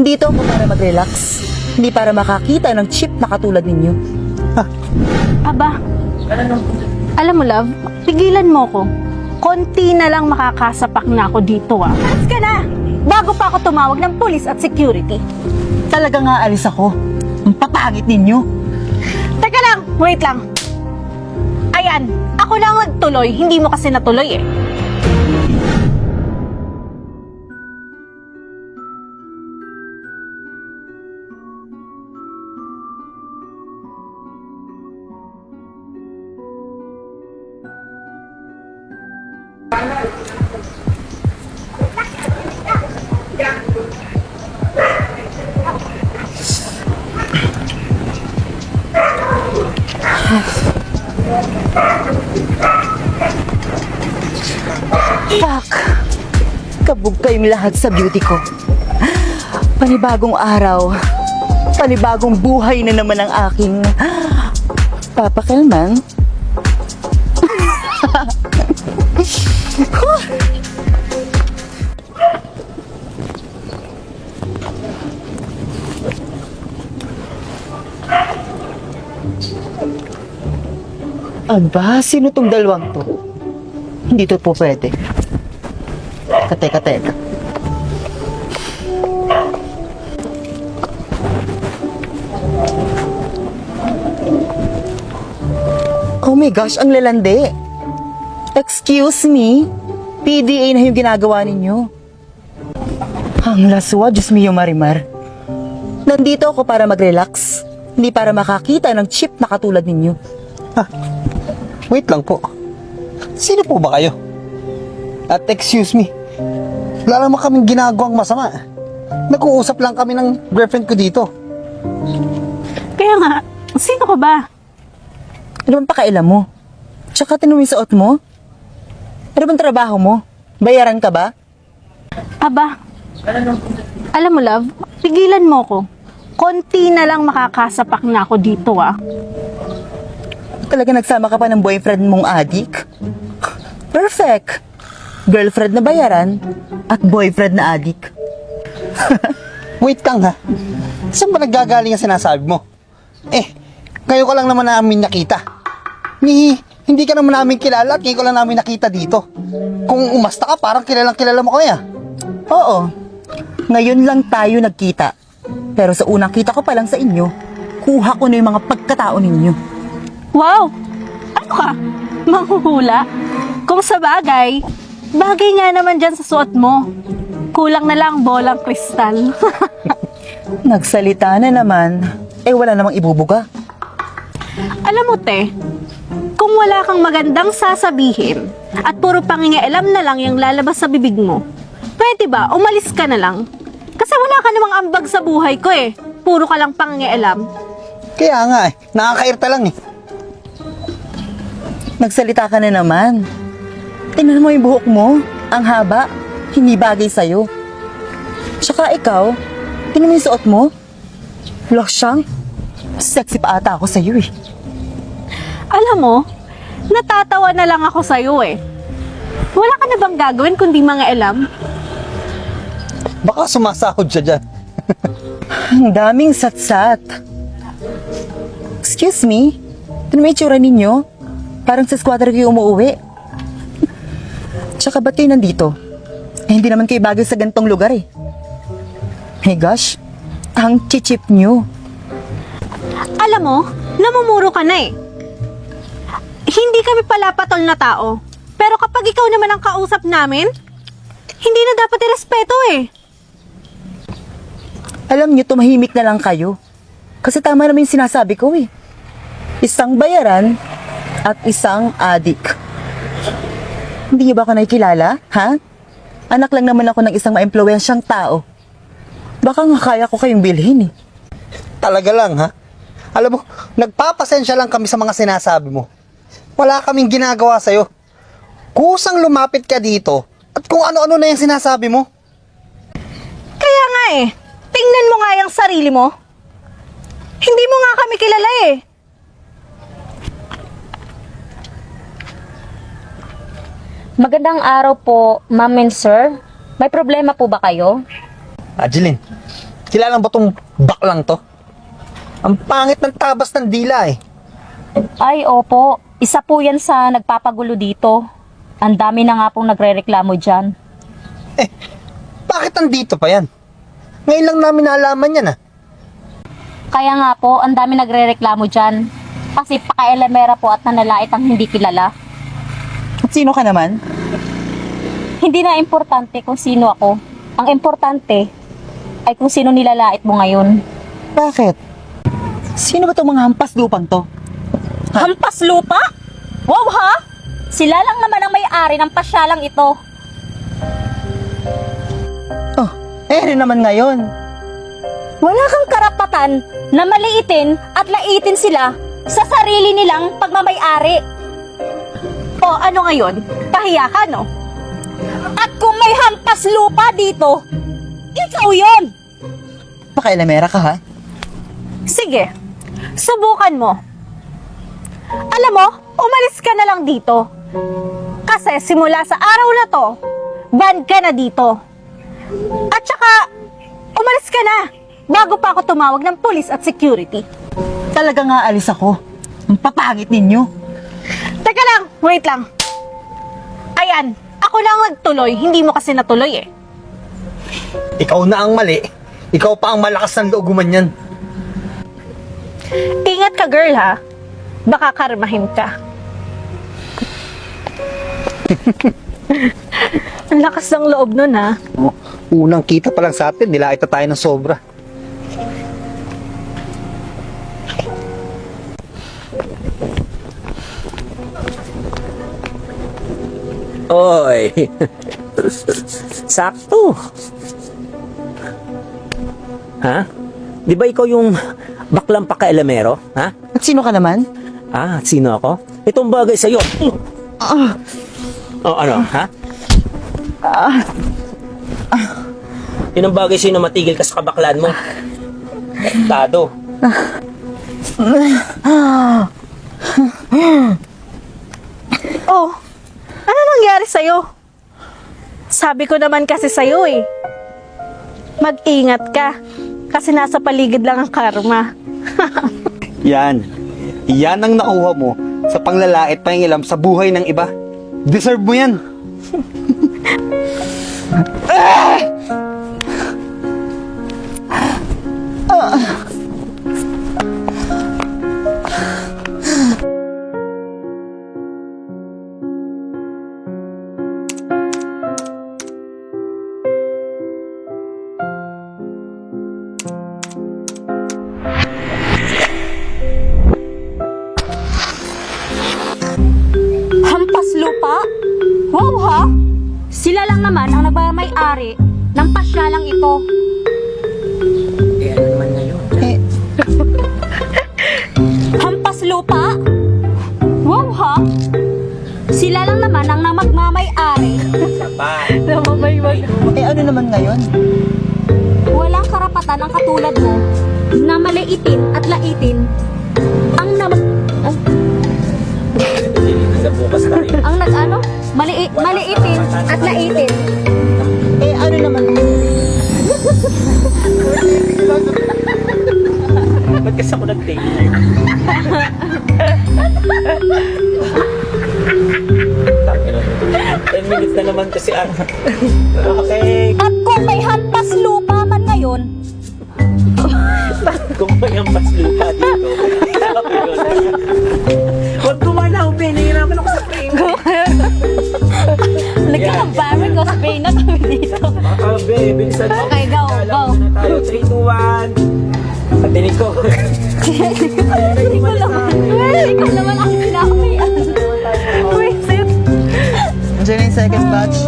Dito ako para mag-relax, hindi para makakita ng cheap na katulad ninyo. Aba, alam mo love, pigilan mo ko. Konti na lang makakasapak na ako dito Alas ka na! Bago pa ako tumawag ng police at security. Talaga nga alis ako. Ang papangit ninyo. Teka lang, wait lang. Ayan, ako lang nagtuloy, hindi mo kasi natuloy eh. Fuck! Kabog kayong lahat sa beauty ko. Panibagong araw, panibagong buhay na naman ang aking papakalman. Aba, sino tong dalawang to? Hindi to po pwede. Teka. Oh my gosh, ang lalande. Excuse me? PDA na yung ginagawa ninyo. Ang laswa, Diyos mio Marimar. Nandito ako para mag-relax, hindi para makakita ng cheap na katulad ninyo. Wait lang po. Sino po ba kayo? At excuse me, wala naman kaming ginagawang masama. Nag-uusap lang kami ng girlfriend ko dito. Kaya nga, sino ka ba? Ano bang pakailan mo? Tsaka tinong yung suot mo? Ano bang trabaho mo? Bayaran ka ba? Aba, alam mo love, pigilan mo ko. Konti na lang makakasapak na ako dito Talaga nagsama ka pa ng boyfriend mong adik? Perfect! Girlfriend na bayaran at boyfriend na adik. Wait lang ha. Saan ba naggagaling ang sinasabi mo? Kayo ka lang naman namin nakita. Hindi ka naman namin kilala at ngayon ko lang namin nakita dito. Kung umasta ka, parang kilalang kilala mo kaya. Oo, ngayon lang tayo nagkita. Pero sa unang kita ko pa lang sa inyo, kuha ko na yung mga pagkatao ninyo. Wow! Ano ka? Manghuhula? Kung sa bagay nga naman dyan sa suot mo. Kulang na lang bolang kristal. Nagsalita na naman, wala namang ibubuga. Alam mo te, kung wala kang magandang sasabihin at puro pangingialam na lang yung lalabas sa bibig mo, pwede ba umalis ka na lang? Kasi wala ka namang ambag sa buhay ko Puro ka lang pangingialam. Kaya nga nakakairta lang Nagsalita ka na naman. Tingnan mo yung buhok mo, ang haba, hindi bagay sa'yo. Tsaka ikaw, tingnan mo yung suot mo. Losyang, sexy pa ata ako sa'yo Alam mo, natatawa na lang ako sa'yo Wala ka na bang gagawin kundi mangialam? Baka sumasahod siya dyan. Ang daming satsat. Excuse me, tingnan mo yung tsura ninyo. Parang sa squatter kayo umuwi. Tsaka ba't kayo nandito? Hindi naman kayo bagay sa gantong lugar Hey gosh, ang chichip nyo. Alam mo, namumuro ka na Hindi kami palapatol na tao. Pero kapag ikaw naman ang kausap namin, hindi na dapat irespeto Alam nyo, tumahimik na lang kayo. Kasi tama naman yung sinasabi ko Isang bayaran at isang adik. Hindi niyo ba ako nakikilala, ha? Anak lang naman ako ng isang maimpluwensyang tao. Baka nga kaya ko kayong bilhin Talaga lang ha. Alam mo, nagpapasensya lang kami sa mga sinasabi mo. Wala kaming ginagawa sa'yo. Kusang lumapit ka dito at kung ano-ano na yung sinasabi mo. Kaya nga tingnan mo nga yung sarili mo. Hindi mo nga kami kilala Magandang araw po, ma'am and sir. May problema po ba kayo? Adeline, Kilala ba tong baklang to? Ang pangit ng tabas ng dila eh. Ay, opo. Isa po yan sa nagpapagulo dito. Ang dami na nga pong nagre-reklamo dyan. Bakit nandito pa yan? Ngayon lang namin naalaman yan ah. Kaya nga po, ang dami nagre-reklamo dyan. Kasi paka-elemera po at nanalait ang hindi kilala. At sino ka naman? Hindi na importante kung sino ako. Ang importante ay kung sino nilalait mo ngayon. Bakit? Sino ba itong mga hampas lupang to? Hampas lupa? Wow ha? Sila lang naman ang may-ari ng pasyalang ito. Oh, ano naman ngayon? Wala kang karapatan na maliitin at laitin sila sa sarili nilang pagmamay-ari. O ano ngayon? Pahiya ka, no? At kung may hampas lupa dito, ikaw yun! Paka-elemera ka ha? Sige, subukan mo. Alam mo, umalis ka na lang dito. Kasi simula sa araw na to, ban ka na dito. At saka, umalis ka na bago pa ako tumawag ng police at security. Talaga nga alis ako. Ang papangit ninyo. Teka lang, wait lang. Ayan, ako lang nagtuloy, hindi mo kasi natuloy eh. Ikaw na ang mali. Ikaw pa ang malakas ng loob gumanyan. Ingat ka girl ha, baka karmahin ka. Ang lakas ng loob nun ha. Oh, unang kita pa lang sa atin, nilait na tayo ng sobra. Oy! Sakto! Ha? Di ba ikaw yung baklang paka-elemero? Ha? At sino ka naman? Ah, sino ako? Itong bagay sa'yo. Oh, ano? Ha? Yun ang bagay sa'yo na matigil ka sa kabaklaan mo. Tado. Oh, ano nangyari sa'yo? Sabi ko naman kasi sa'yo eh. Mag-ingat ka. Kasi nasa paligid lang ang karma. Yan. Yan ang nakuha mo sa panglalait pangingilam sa buhay ng iba. Deserve mo yan. Hampas lupa? Wow ha? Sila lang naman ang nagmamay-ari ng pasyalang ito. Eh, ano naman ngayon? Eh, Hampas lupa? Wow ha? Sila lang naman ang magmamay-ari. Sapa. ano naman ngayon? Walang karapatan ang katulad mo na maliitin at laitin ang Bukas tayo. ang nag-ano? Maliitin at laitin. Eh, ano naman? Ba't kasi ako nag-take? 10 minutes na naman kasi Okay. At kung may hampas lupa man ngayon, Kung may ang mas lupa dito. Huwag kumanaw, Ben. Nahihirapan ako sa pain. lagyan ng barrel ko, spray na kami dito. Be, bilisan mo. Okay, go, go. Alam na tayo. 3, 2, 1. Patinig ko. Ikaw naman. Ikaw naman ang pinakamayaan. Wait, Andiyan na yung second batch.